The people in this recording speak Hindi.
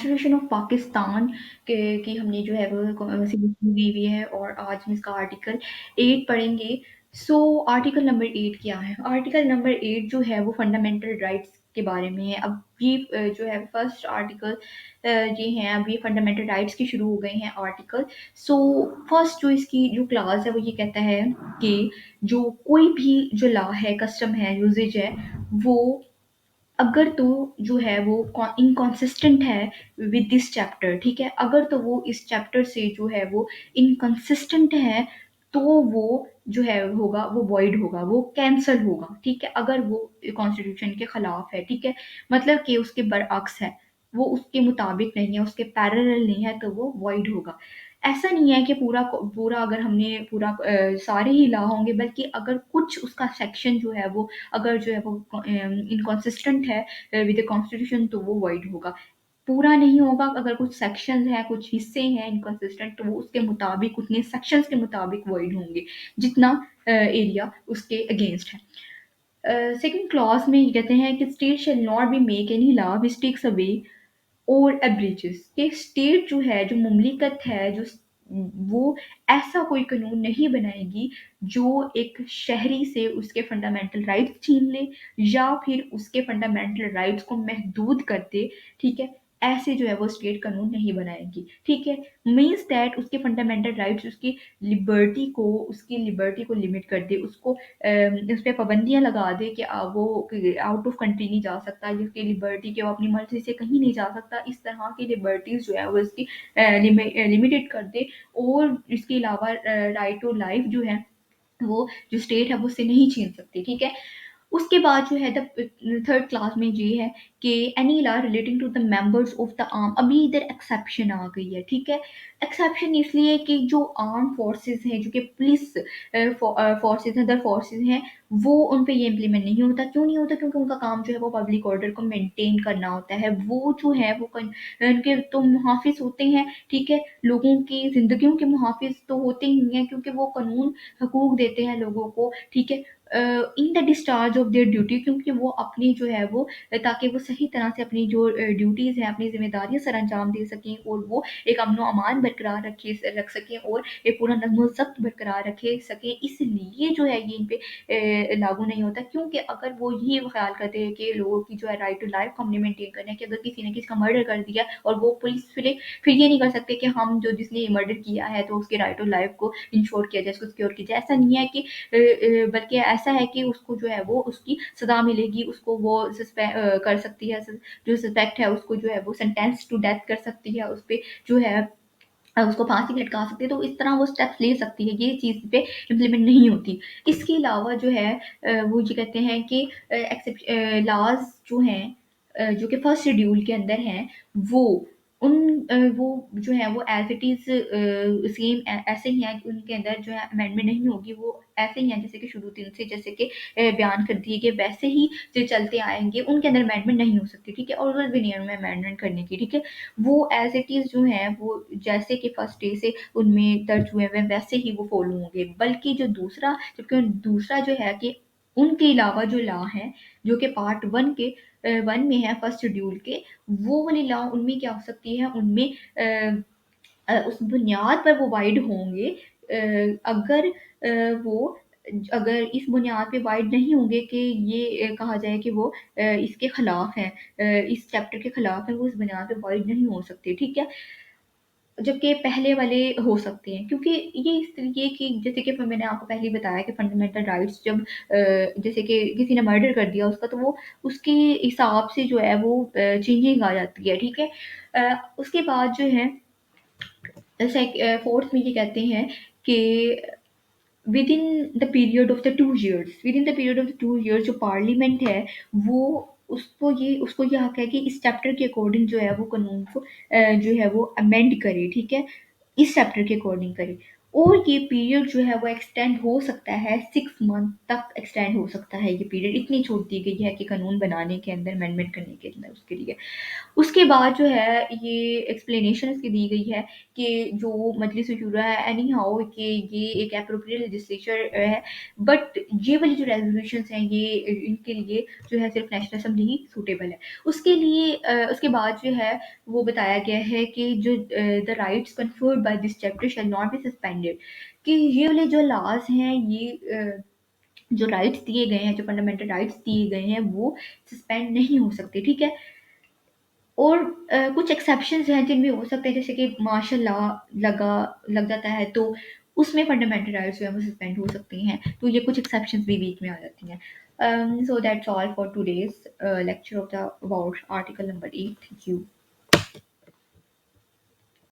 कॉन्स्टिट्यूशन ऑफ पाकिस्तान के की हमने जो है वो सिलेक्शन दी हुई है और आज हम इसका आर्टिकल 8 पढ़ेंगे। सो आर्टिकल नंबर 8 क्या है? आर्टिकल नंबर 8 जो है वो फंडामेंटल राइट्स के बारे में है। अब ये जो है फर्स्ट आर्टिकल ये हैं, अब ये फंडामेंटल राइट्स के शुरू हो गए हैं आर्टिकल। सो फर्स्ट जो इसकी जो क्लास है वो ये कहता है कि जो कोई भी जो लॉ है, कस्टम है, यूसेज है, वो अगर तो जो है वो इनकॉन्सिस्टेंट है विद दिस चैप्टर, ठीक है? अगर तो वो इस चैप्टर से जो है वो इनकॉन्सिस्टेंट है, तो वो जो है होगा वो वॉइड होगा, वो कैंसल होगा, ठीक है? अगर वो कॉन्स्टिट्यूशन के खिलाफ है, ठीक है? मतलब कि उसके बरअक्स है, वो उसके मुताबिक नहीं है, उसके पैरेलल नहीं है, तो वो वॉइड होगा। ऐसा नहीं है कि पूरा अगर हमने पूरा सारे ही लॉ होंगे, बल्कि अगर कुछ उसका सेक्शन जो है वो अगर जो है वो इनकॉन्सिस्टेंट है विद द कॉन्स्टिट्यूशन, तो वो वॉइड होगा। पूरा नहीं होगा, अगर कुछ सेक्शंस हैं, कुछ हिस्से हैं इनकॉन्सिस्टेंट, तो वो उसके मुताबिक उतने सेक्शंस के मुताबिक वॉइड होंगे जितना एरिया उसके अगेंस्ट है। सेकंड क्लॉज में ये कहते हैं कि state shall not be make any law which takes away और एब्रिजेस, कि स्टेट जो है, जो मुमलिकत है, जो वो ऐसा कोई कानून नहीं बनाएगी जो एक शहरी से उसके फंडामेंटल राइट्स छीन ले या फिर उसके फंडामेंटल राइट्स को महदूद कर दे, ठीक है? ऐसे जो है वो स्टेट कानून नहीं बनाएगी, ठीक है? मीन्स दैट उसके फंडामेंटल राइट्स, उसकी लिबर्टी को लिमिट कर दे, उसको उस पे पाबंदियाँ लगा दे कि वो आउट ऑफ कंट्री नहीं जा सकता, जिसकी लिबर्टी कि वो अपनी मर्ज़ी से कहीं नहीं जा सकता, इस तरह की लिबर्टीज़ जो है वो इसकी लिमिटेड कर दे। और इसके अलावा राइट टू लाइफ जो है, वो जो स्टेट है वो उससे नहीं छीन सकती, ठीक है? उसके बाद जो है द थर्ड क्लास में ये है कि any law relating to the members of the arm, अभी इधर एक्सेप्शन आ गई है, ठीक है? एक्सेप्शन इसलिए कि जो आर्म फोर्सेस हैं, जो कि पुलिस फोर्सेस हैं, अदर फोर्सेस हैं, वो उन पे ये इम्प्लीमेंट नहीं होता। क्यों नहीं होता? क्योंकि उनका काम जो है वो पब्लिक ऑर्डर को मेंटेन करना होता है। वो जो है वो उनके तो मुहाफिज होते हैं, ठीक है? लोगों की जिंदगियों के मुहाफिज तो होते ही हैं, क्योंकि वो कानून हकूक देते हैं लोगों को, ठीक है? In the discharge of their duty, क्योंकि वो अपनी जो है वो ताकि वो सही तरह से अपनी जो ड्यूटीज़ हैं, अपनी ज़िम्मेदारियाँ सर अंजाम दे सकें और वो एक अमन-ओ-अमान बरकरार रख सकें और एक पूरा नज़्म-ओ-ज़ब्त बरकरार रखे सकें, इसलिए जो है ये इन पे लागू नहीं होता। क्योंकि अगर वो ये ख़्याल करते हैं कि लोगों की जो है राइट टू लाइफ़ को हमने मेंटेन करना है, कि अगर किसी ने किसी का मर्डर कर दिया और वो पुलिस फिर ये नहीं कर सकते कि हम जो जिसने मर्डर किया है तो उसके राइट टू लाइफ़ को इंश्योर किया जाए, उसको सिक्योर किया जाए। ऐसा नहीं है कि बल्कि ऐसा है कि उसको जो है वो उसकी सज़ा मिलेगी, उसको वो कर सकती है, जो सस्पेक्ट है उसको जो है वो सेंटेंस टू डेथ कर सकती है, उस पे जो है उसको फांसी पे लटका सकती है, तो इस तरह वो स्टेप्स ले सकती है, ये चीज़ पे इम्प्लीमेंट नहीं होती। इसके अलावा जो है वो ये कहते हैं कि लॉज़ जो हैं जो कि फर्स्ट शेड्यूल के अंदर हैं, वो वो जो है वो एज़ इट इज़ सेम ऐसे ही हैं, उनके अंदर जो है अमेंडमेंट नहीं होगी, वो ऐसे ही हैं जैसे कि शुरू दिन से जैसे कि बयान कर दिए गए वैसे ही जो चलते आएँगे, उनके अंदर अमेंडमेंट नहीं हो सकती, ठीक है? और ज़रूरत भी नहीं है उनमें अमेंडमेंट करने की, ठीक है? वो एज़ इट इज़ जो हैं वो जैसे कि फर्स्ट डे से उनमें दर्ज हुए हैं वैसे ही वो फ़ॉलो होंगे। बल्कि जो दूसरा जबकि दूसरा जो है कि उनके अलावा जो लॉ हैं, जो कि पार्ट 1 के 1 में है फर्स्ट शेड्यूल के, वो वाली लॉ उनमें क्या हो सकती है, उनमें उस बुनियाद पर वो वाइड होंगे अगर वो अगर इस बुनियाद पे वाइड नहीं होंगे कि ये कहा जाए कि वो इसके खिलाफ हैं, इस चैप्टर के खिलाफ हैं, वो इस बुनियाद पे वाइड नहीं हो सकते, ठीक है? जबकि पहले वाले हो सकते हैं, क्योंकि ये इस तरीके की जैसे कि मैंने आपको पहले ही बताया कि फंडामेंटल राइट्स जब जैसे कि किसी ने मर्डर कर दिया उसका, तो वो उसके हिसाब से जो है वो चेंजिंग आ जाती है, ठीक है? उसके बाद जो है फोर्थ में ये कहते हैं कि with in the period of the 2 years जो पार्लियामेंट है, वो उसको ये हक है कि इस चैप्टर के अकॉर्डिंग जो है वो कानून को जो है वो अमेंड करे, ठीक है? इस चैप्टर के अकॉर्डिंग करे। और ये पीरियड जो है वो एक्सटेंड हो सकता है 6 मंथ तक एक्सटेंड हो सकता है ये पीरियड, इतनी छूट दी गई है कि कानून बनाने के अंदर अमेंडमेंट करने के अंदर उसके लिए। उसके बाद जो है ये एक्सप्लेनेशन इसकी दी गई है कि जो मजलिस शुरा है एनी हाउ कि ये एक अप्रोप्रिएट लेजिस्लेचर है, बट ये वाली जो रेजोल्यूशंस हैं ये इनके लिए जो है सिर्फ नेशनल असेंबली ही सूटेबल है। उसके लिए उसके बाद जो है वो बताया गया है कि जो the rights conferred by this chapter shall not be suspended, कि ये वाले जो लॉज हैं ये जो राइट्स दिए गए हैं, जो फंडामेंटल राइट्स दिए गए हैं वो सस्पेंड नहीं हो सकते, ठीक है। और कुछ एक्सेप्शंस हैं जिनमें हो सकता है, जैसे कि मार्शल लॉ लगा लग जाता है तो उसमें फंडामेंटल राइट्स जो है वो सस्पेंड हो सकती हैं, तो ये कुछ एक्सेप्शंस भी बीच में आ जाती हैं। So that's all for today's lecture of the about article number 8। Thank you.